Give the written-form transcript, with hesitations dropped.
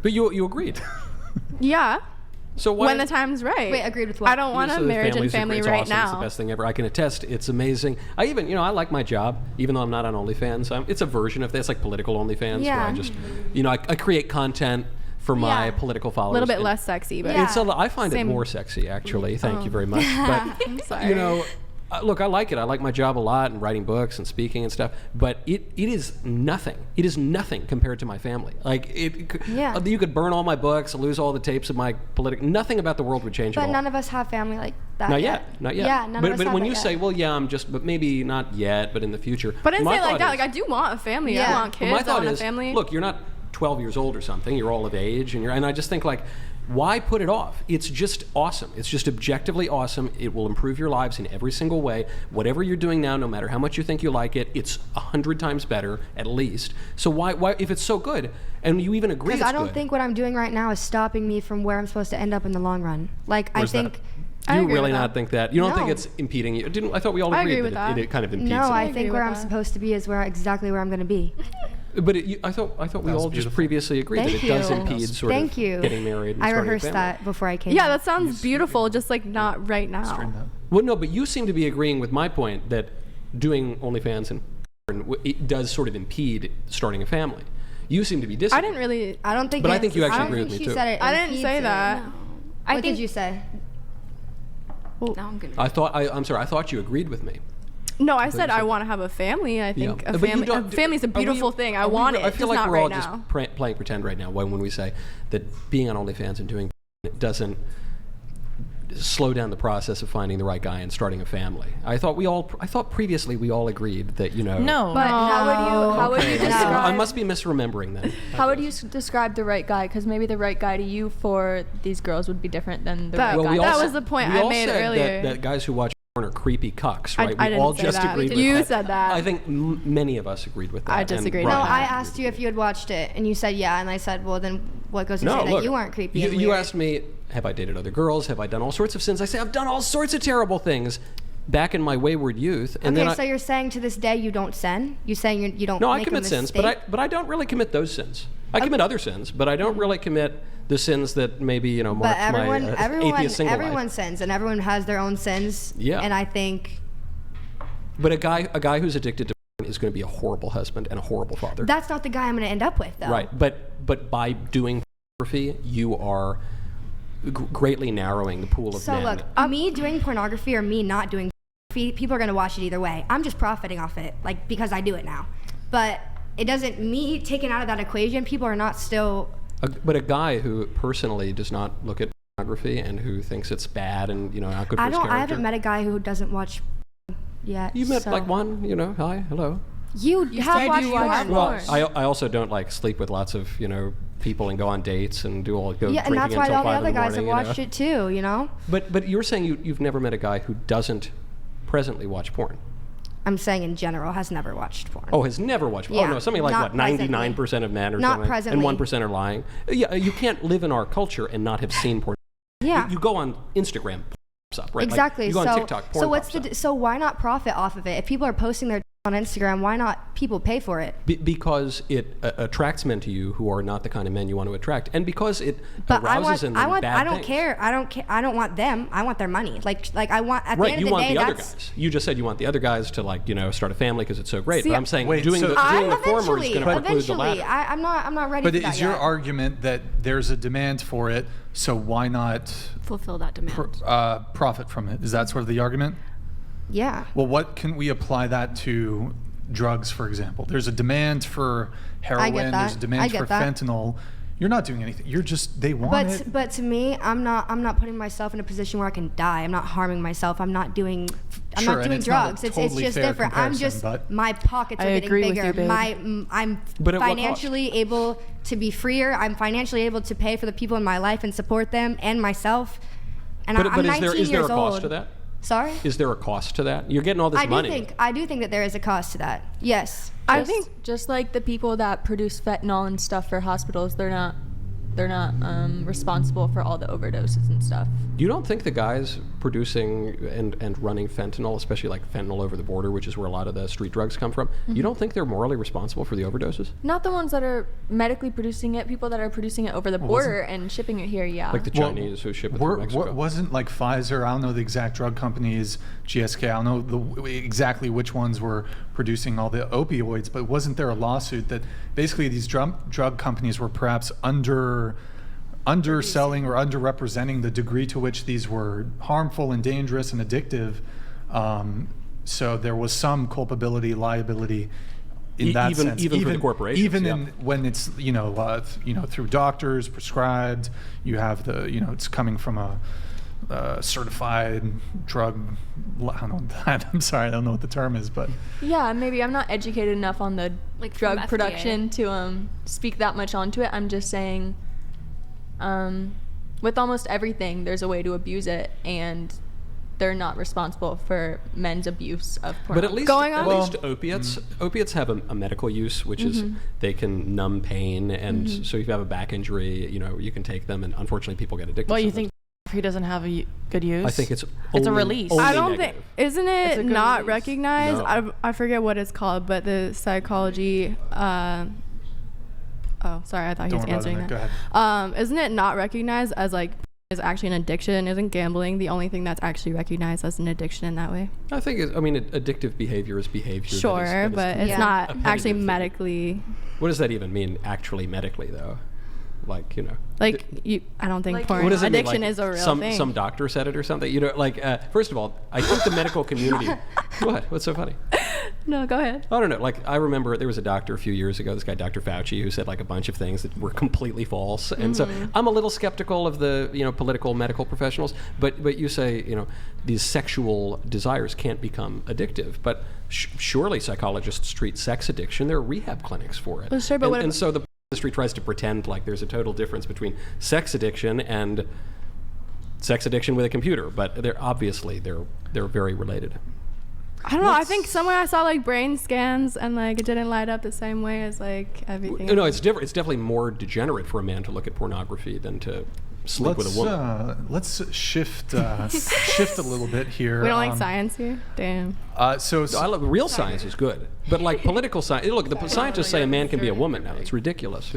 But you agreed. Yeah. So why, when the time's right. Wait, agreed with what? I don't want a so marriage and family it's right awesome. It's the now. best thing ever. I can attest. It's amazing. I even, I like my job, even though I'm not on OnlyFans. It's a version of this, like political OnlyFans, where I just, I create content for my political followers. A little bit less sexy, but I find it more sexy, actually. Thank you very much. But, I'm sorry. look, I like it. I like my job a lot and writing books and speaking and stuff. But it is nothing. It is nothing compared to my family. Like you could burn all my books, lose all the tapes of my political. Nothing about the world would change at all. But none of us have family like that. Not yet. Yeah, none of us But have when that you yet. say, well, yeah, but maybe not yet, but in the future. But I didn't say it like that. Is, Like I do want a family. Yeah. I want kids. my thought I want is, a family. look, you're not 12 years old or something. You're all of age, and I just think like, why put it off? It's just awesome. It's just objectively awesome. It will improve your lives in every single way. Whatever you're doing now, no matter how much you think you like it, it's 100 times better, at least. So why if it's so good, and you even agree it's good? Because I don't think what I'm doing right now is stopping me from where I'm supposed to end up in the long run. Like, Where's I think... Do you agree really with not that. think that? You don't think No. it's impeding you? I thought we all I agreed agree with that that. it kind of impedes No, it. I agree think with where I'm that. supposed to be is exactly where I'm going to be. But I thought we all just beautiful. previously agreed Thank that it does you. impede sort Thank of you. getting married and I starting a rehearsed family. that before I came. Yeah, here. that sounds beautiful. Just like not right now. Straighten up. Well, no, but you seem to be agreeing with my point that doing OnlyFans and it does sort of impede starting a family. You seem to be I disagreeing. didn't really. I don't think. But I it's- think you actually I don't agree think with me, she too. Said it I didn't impedes say it. that. What did you say? Now I'm gonna. I'm sorry. I thought you agreed with me. No, I said I want to have a family. I think Yeah. a But you family. A don't- family's a are we- beautiful thing. I are we- want it. I feel just like not we're right all now. just playing pretend right now when we say that being on OnlyFans and doing it doesn't slow down the process of finding the right guy and starting a family. I thought previously we all agreed that No. But how would you Okay, describe? I must be misremembering then. How would you describe the right guy? Because maybe the right guy to you for these girls would be different than the That- right well, guy. that all was said- the point we I all made said earlier. that guys who watch porn are creepy cucks, right? I we didn't all say just that. agreed with You that. said that. I think many of us agreed with that. I and disagreed Brian with No, that. I agreed asked with you if you had watched it, and you said yeah, and I said, well, then what goes to No, say look, that you weren't creepy? You, and you weird? asked me, have I dated other girls? Have I done all sorts of sins? I say I've done all sorts of terrible things back in my wayward youth. And Okay, then so you're saying to this day you don't sin? You saying you don't? no, I make a commit sins, mistake? but I don't really commit those sins. I commit other sins, but I don't really commit the sins that maybe mark But everyone, my atheist single everyone life. sins, and everyone has their own sins. Yeah. And I think But a guy who's addicted to porn is going to be a horrible husband and a horrible father. that's not the guy I'm going to end up with, though. Right, but by doing pornography, you are greatly narrowing the pool of So men. look, me doing pornography or me not doing pornography, people are going to watch it either way. I'm just profiting off it, like because I do it now. But it doesn't. Me taken out of that equation, people are not still. But a guy who personally does not look at pornography and who thinks it's bad and not good for his character. I haven't met a guy who doesn't watch yet. You met so. like one, hi, hello. You have watched you watch porn. Well, I also don't like sleep with lots of people and go on dates and go Yeah, and drinking that's why until all the 5 in other the guys have morning, watched it too. But you're saying you've never met a guy who doesn't presently watch porn. I'm saying in general has never watched porn. Oh, has never watched porn. Yeah, Oh no, something like not what, 99% of men or Not something, presently. and 1% are lying. Yeah, you can't live in our culture and not have seen porn. Yeah. You go on Instagram, porn pops up, right? Like, Exactly. you go on TikTok, porn pops up. So why not profit off of it? If people are posting their on Instagram, why not people pay for it? Because it attracts men to you who are not the kind of men you want to attract, and because it But arouses in them bad I don't things. care. I don't want them. I want their money. Like I want at Right, the end you of the want day, the other that's guys. You just said you want the other guys to start a family because it's so great. See, but I'm saying Wait, doing so- the former is going to preclude the latter. I'm not ready But for that is your yet. argument that there's a demand for it, so why not fulfill that demand. profit from it? Is that sort of the argument? Yeah. Well, what can we apply that to drugs, for example? There's a demand for heroin, that. there's a I demand get for that. fentanyl. You're not doing anything. They want it. But to me, I'm not putting myself in a position where I can die. I'm not harming myself. I'm not doing Sure, and it's not a drugs. It's totally just fair different. I'm comparison, just but- my pockets I are getting agree with bigger. you, babe. I'm But at what financially able to be freer. I'm financially able to pay for the people in my life and support them and myself. And But I'm 19 is there a years cost old. to that? Sorry? Is there a cost to that? You're getting all this money. I do think that there is a cost to that. Yes. I think just like the people that produce fentanyl and stuff for hospitals, they're not responsible for all the overdoses and stuff. You don't think the guys producing and running fentanyl, especially like fentanyl over the border, which is where a lot of the street drugs come from, you don't think they're morally responsible for the overdoses? Not the ones that are medically producing it, people that are producing it over the border and shipping it here, yeah. Like the Chinese who ship it through Mexico. Wasn't like Pfizer, I don't know the exact drug companies, GSK, I don't know exactly which ones were producing all the opioids, but wasn't there a lawsuit that basically these drug companies were perhaps underselling or underrepresenting the degree to which these were harmful and dangerous and addictive? So there was some culpability, liability in that sense. Even for the corporations. Even when it's through doctors prescribed, you have it's coming from a certified drug. I don't know that. I'm sorry, I don't know what the term is, but yeah, maybe I'm not educated enough on the Like from drug FDA. production to speak that much onto it. I'm just saying, with almost everything, there's a way to abuse it, and they're not responsible for men's abuse of pornography. But at least, Going on? at least opiates have a medical use, which is they can numb pain, and so if you have a back injury, you can take them, and unfortunately people get addicted. Well, you sometimes. think he doesn't have a good use? I think it's a release. I don't negative. think, isn't It's a it good not release. recognized? No. I forget what it's called, but the psychology. Oh, sorry, I thought he don't was worry about answering it. that. Go ahead. Isn't it not recognized as like is actually an addiction? Isn't gambling the only thing that's actually recognized as an addiction in that way? I think addictive behavior is behavior. Sure, that is but it's Yeah. not appetitive actually thing. medically. What does that even mean? Actually, medically, though, like Like I don't think Like, porn What does it mean? addiction Like, is a real some thing. Some doctor said it or something. First of all, I think the medical community. What? What's so funny? No, go ahead. I don't know. Like, I remember there was a doctor a few years ago, this guy, Dr. Fauci, who said like a bunch of things that were completely false. And so I'm a little skeptical of the, political medical professionals. But you say, these sexual desires can't become addictive. But surely psychologists treat sex addiction. There are rehab clinics for it. Well, sure, but and, what and so the industry tries to pretend like there's a total difference between sex addiction and sex addiction with a computer. But they're very related. I don't know. I think somewhere I saw like brain scans and like it didn't light up the same way as like everything. No, it's different. It's definitely more degenerate for a man to look at pornography than to sleep with a woman. Let's shift a little bit here. We don't like science here. Damn. So I love real science is good, but like political science. Look, the scientists say a man can be a woman now. It's ridiculous.